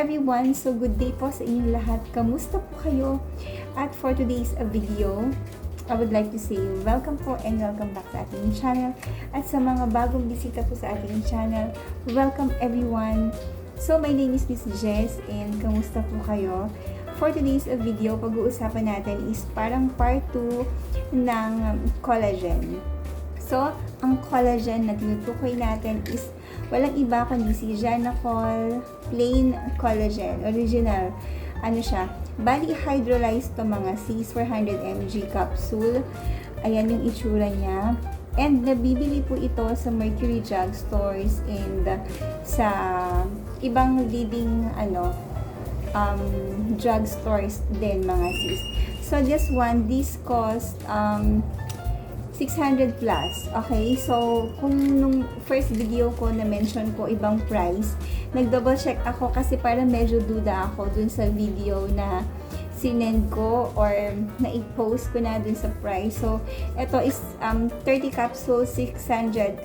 everyone, so good day po sa inyong lahat. Kamusta po kayo? At for today's video, I would like to say welcome po and welcome back sa ating channel. At sa mga bagong bisita po sa ating channel, welcome everyone. So my name is Miss Jess and kamusta po kayo? For today's video, pag-uusapan natin is parang part 2 ng collagen. So, ang collagen na tinutukoy natin is walang iba kundi si Janacol Plain Collagen. Original. Ano siya? Bali hydrolyzed to mga sis 400 mg capsule. Ayan yung itsura niya. And nabibili po ito sa Mercury Drug Stores and sa ibang leading drug stores din mga sis. So this cost 600 plus. Okay, so kung nung first video ko na mention ko ibang price, nag-double check ako kasi parang medyo duda ako dun sa video na sinend ko or na-post ko na dun sa price. So ito is 30 capsules, 600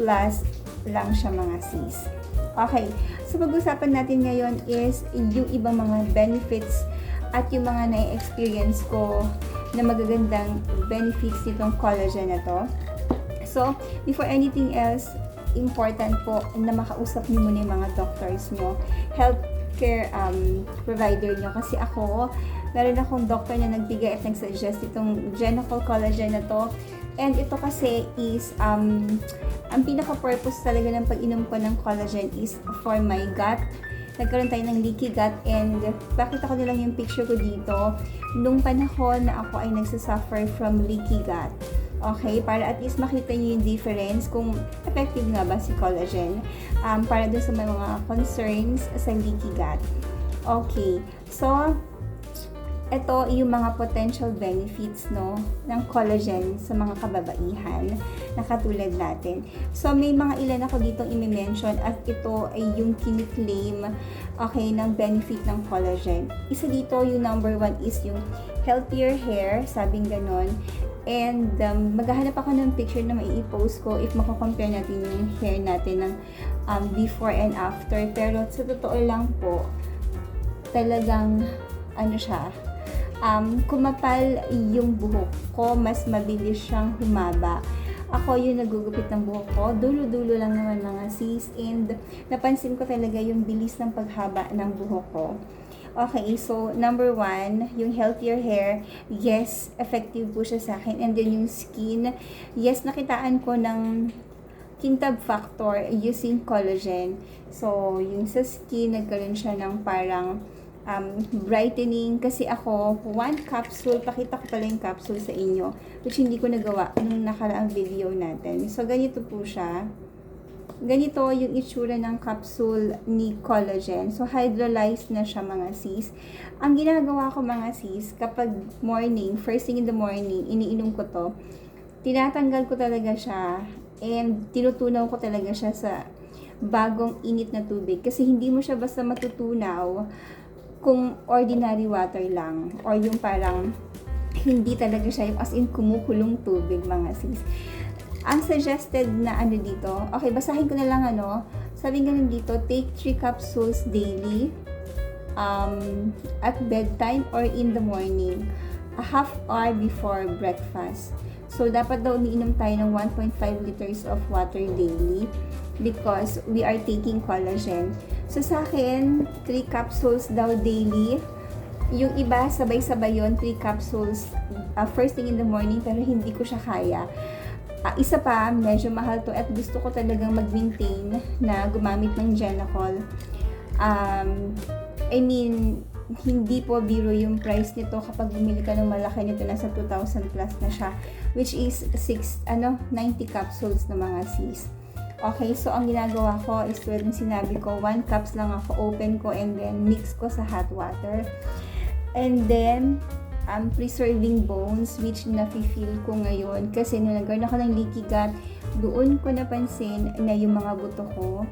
plus lang siya mga sis. Okay, so pag-usapan natin ngayon is yung ibang mga benefits at yung mga na-experience ko na magagandang benefits nitong collagen na to. So, before anything else, important po na makausap niyo muna yung mga doctors nyo, healthcare provider nyo. Kasi ako, meron akong doctor na nagbigay at nagsuggest itong Janacol Collagen na to. And ito kasi is, ang pinaka-purpose talaga ng pag-inom ko ng collagen is for my gut. Nagkaroon tayo ng leaky gut and pakita ko nilang yung picture ko dito nung panahon na ako ay nagsasuffer from leaky gut. Okay, para at least makita niyo yung difference kung effective nga ba si collagen para dun sa mga concerns sa leaky gut. Okay, so ito yung mga potential benefits ng collagen sa mga kababaihan na katulad natin. So may mga ilan ako ditong i-mention at ito ay yung kiniklaim ng benefit ng collagen. Isa dito yung number 1 is yung healthier hair, sabing ganon. And maghahanap ako ng picture na mai-post ko if mako-compare natin yung hair natin ng before and after. Pero sa totoo lang po, talagang siya, kumapal yung buhok ko, mas mabilis siyang humaba. Ako yung nagugupit ng buhok ko, dulo-dulo lang naman mga sis, and napansin ko talaga yung bilis ng paghaba ng buhok ko. Okay, so number 1, yung healthier hair, yes, effective po siya sa akin. And then yung skin, yes, nakitaan ko ng kintab factor using collagen. So, yung sa skin, nagkaroon siya ng parang brightening. Kasi ako, 1 capsule, pakita ko pala yung capsule sa inyo, which hindi ko nagawa nung nakaraang video natin. So, ganito po siya. Ganito yung itsura ng capsule ni collagen. So, hydrolyzed na siya mga sis. Ang ginagawa ko mga sis, kapag morning, first thing in the morning, iniinom ko to, tinatanggal ko talaga siya and tinutunaw ko talaga siya sa bagong init na tubig. Kasi hindi mo siya basta matutunaw kung ordinary water lang or yung parang hindi talaga siya yung as in kumukulong tubig mga sis. Ang suggested na dito, okay, basahin ko na lang sabi ganun dito, take 3 capsules daily at bedtime or in the morning, a half hour before breakfast. So, dapat daw umiinom tayo ng 1.5 liters of water daily because we are taking collagen. So, sa akin, 3 capsules daw daily. Yung iba, sabay-sabay yun, 3 capsules first thing in the morning, pero hindi ko siya kaya. Isa pa, medyo mahal to at gusto ko talagang mag-maintain na gumamit ng Janacol. I mean, hindi po biro yung price nito kapag bumili ka ng malaki nito, nasa 2,000 plus na siya, which is 90 capsules na mga sis. Okay, so ang ginagawa ko is tulad ng sinabi ko, 1 cups lang ako, open ko and then mix ko sa hot water. And then, preserving bones, which nafe-feel ko ngayon kasi nung nagkaroon ako ng leaky gut, doon ko napansin na yung mga buto ko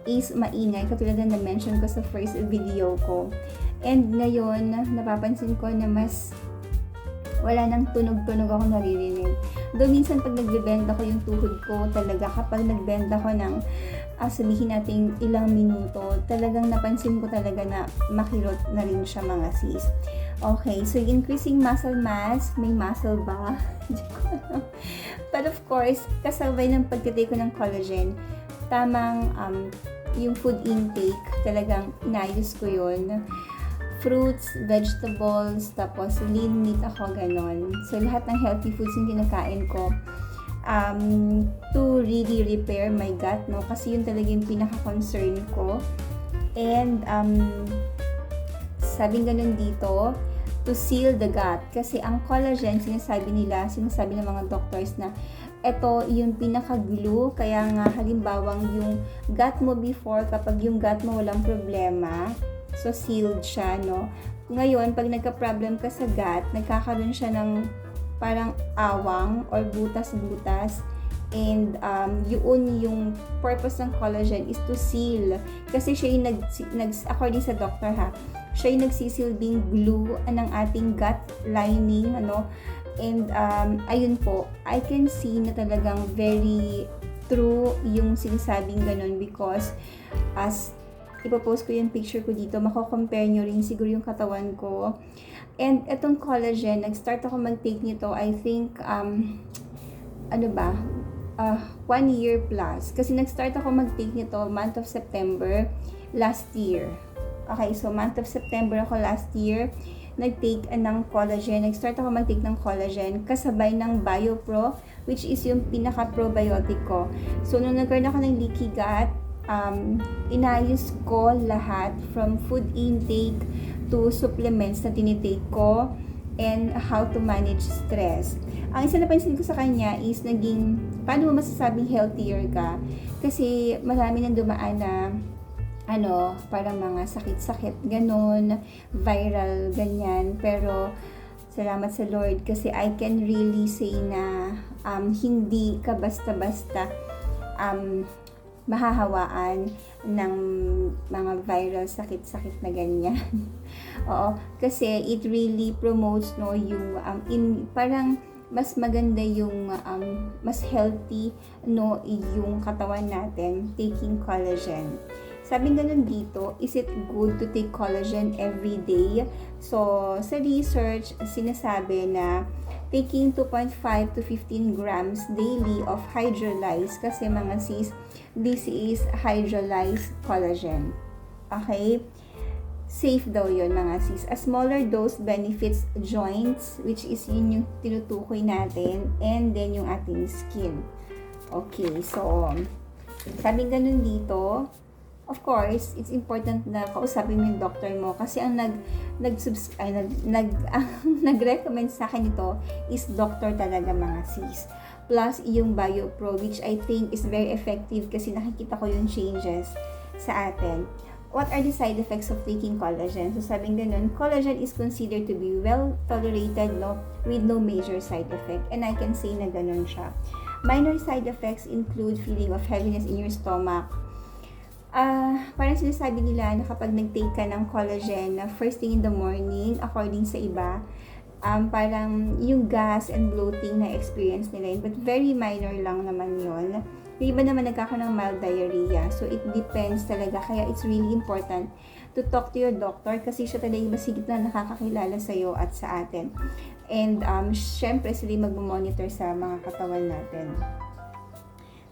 is maingay, katulad na na-mention ko sa first video ko. And ngayon, napapansin ko na mas wala nang tunog-tunog ako naririnig. Though minsan pag nagbebend ako yung tuhod ko, talaga kapag nagbend ako ng sabihin natin ilang minuto, talagang napansin ko talaga na makirot na rin siya mga sis. Okay, so increasing muscle mass, may muscle ba? But of course, kasabay ng pagtitake ko ng collagen, tamang yung food intake, talagang inayos ko yun. Fruits, vegetables, tapos lean meat ako, ganon. So, lahat ng healthy foods yung kinakain ko to really repair my gut, no? Kasi yun talaga yung pinaka-concern ko. And, sabing ganun dito, to seal the gut. Kasi ang collagen, sinasabi ng mga doctors na ito yung pinaka-glue. Kaya nga, halimbawang yung gut mo before, kapag yung gut mo walang problema, so sealed siya, no? Ngayon, pag nagka-problem ka sa gut, nagkakaroon siya ng parang awang or butas-butas. And yun yung purpose ng collagen is to seal. Kasi siya yung according sa doctor ha, siya yung nagsisilbing glue ng ating gut lining, ano. And ayun po, I can see na talagang very true yung sinasabing ganun because as ipopost ko yung picture ko dito, mako-compare nyo rin siguro yung katawan ko. And etong collagen, nag-start ako mag-take nito, I think, 1 year plus. Kasi nag-start ako mag-take nito month of September last year. Okay, so month of September ako last year, nag-take ng collagen. Nag-start ako mag-take ng collagen kasabay ng BioPro, which is yung pinaka-probiotic ko. So, nung nagkaroon ako ng leaky gut, inayos ko lahat from food intake to supplements na tinitake ko and how to manage stress. Ang isa na pansin ko sa kanya is naging, paano mo masasabing healthier ka? Kasi marami nang dumaan na parang mga sakit-sakit, ganon, viral, ganyan. Pero, salamat sa Lord kasi I can really say na hindi ka basta-basta mahahawaan ng mga viral sakit-sakit na ganyan. Oo, kasi it really promotes yung parang mas maganda yung mas healthy yung katawan natin taking collagen. Sabi ganun dito, is it good to take collagen every day? So, sa research, sinasabi na taking 2.5 to 15 grams daily of hydrolyzed, kasi mga sis, this is hydrolyzed collagen. Okay? Safe daw yun mga sis. A smaller dose benefits joints, which is yun yung tinutukoy natin, and then yung ating skin. Okay, so, sabi ganun dito, of course, it's important na kausapin mo yung doctor mo kasi ang nag-recommend sa akin ito is doctor talaga mga sis. Plus, yung BioPro, which I think is very effective kasi nakikita ko yung changes sa atin. What are the side effects of taking collagen? So, sabing ganun, collagen is considered to be well tolerated, with no major side effect. And I can say na ganun siya. Minor side effects include feeling of heaviness in your stomach. Parang sinasabi nila na kapag nag-take ka ng collagen na first thing in the morning, according sa iba, parang yung gas and bloating na experience nila yun. But very minor lang naman yun. Yung iba naman nagkakaroon ng mild diarrhea. So, it depends talaga. Kaya it's really important to talk to your doctor kasi siya talaga yung masigit na nakakakilala sa'yo at sa atin. And, syempre, sila yung mag-monitor sa mga katawan natin.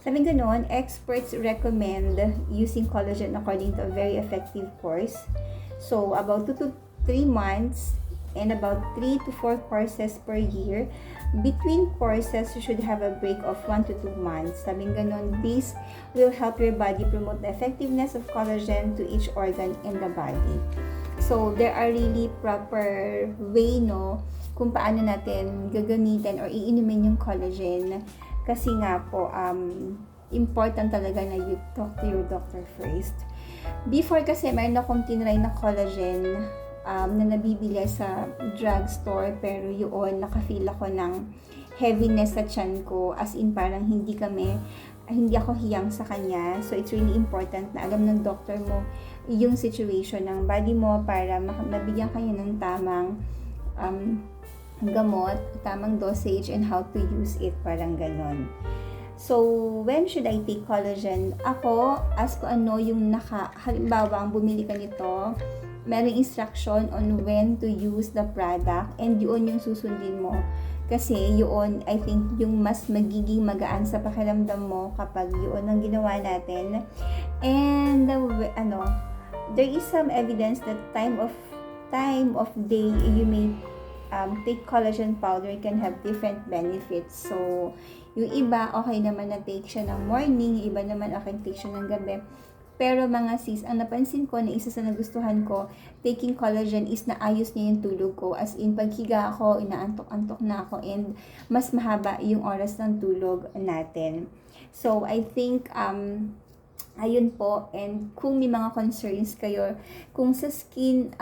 Sabi ganon, experts recommend using collagen according to a very effective course. So, about 2 to 3 months and about 3 to 4 courses per year. Between courses, you should have a break of 1 to 2 months. Sabi ganon, this will help your body promote the effectiveness of collagen to each organ in the body. So, there are really proper way, kung paano natin gagamitin or iinumin yung collagen. Kasi nga po, important talaga na you talk to your doctor first. Before kasi, mayroon akong tinry na collagen na nabibili sa drugstore. Pero yun, nakafeel ako ng heaviness sa tiyan ko. As in, parang hindi ako hiyang sa kanya. So, it's really important na alam ng doctor mo yung situation ng body mo para mabigyan kayo ng tamang gamot, tamang dosage, and how to use it, parang ganon. So, when should I take collagen? Ako, as ko ano yung halimbawa, ang bumili ka nito, merong instruction on when to use the product, and yun yung susundin mo. Kasi yun, I think, yung mas magiging magaan sa pakiramdam mo kapag yun ang ginawa natin. And, there is some evidence that time of day you may take collagen powder can have different benefits. So, yung iba, okay naman na take siya ng morning, yung iba naman okay take siya ng gabi. Pero mga sis, ang napansin ko na isa sa nagustuhan ko, taking collagen is naayos niya yung tulog ko. As in, paghiga ako, inaantok-antok na ako, and mas mahaba yung oras ng tulog natin. So, I think, ayun po, and kung may mga concerns kayo, kung sa skin,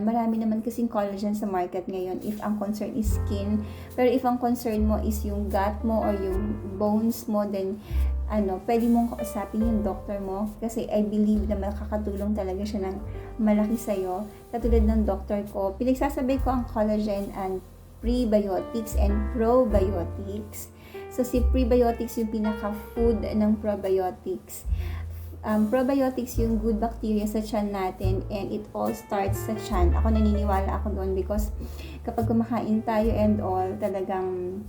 marami naman kasing collagen sa market ngayon if ang concern is skin. Pero if ang concern mo is yung gut mo or yung bones mo, then pwede mong kausapin yung doctor mo kasi I believe na makakatulong talaga siya ng malaki sa'yo. Katulad ng doctor ko, pinagsasabay ko ang collagen and prebiotics and probiotics. So, si prebiotics yung pinaka-food ng probiotics. Probiotics yung good bacteria sa tiyan natin, and it all starts sa tiyan. Ako naniniwala ako doon because kapag kumakain tayo and all, talagang,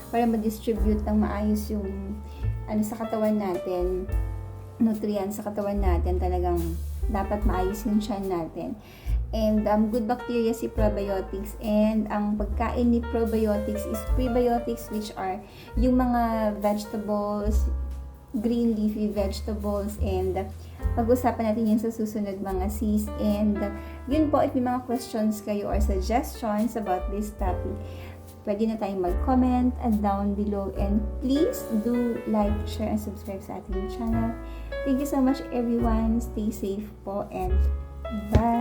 para ma-distribute ng maayos yung sa katawan natin, nutrients sa katawan natin, talagang dapat maayos yung tiyan natin. And good bacteria si probiotics, and ang pagkain ni probiotics is prebiotics, which are yung mga vegetables, green leafy vegetables, and pag-usapan natin yun sa susunod mga sis. And yun po, if may mga questions kayo or suggestions about this topic, pwede na tayong mag-comment and down below, and please do like, share, and subscribe sa ating channel. Thank you so much everyone. Stay safe po, and bye!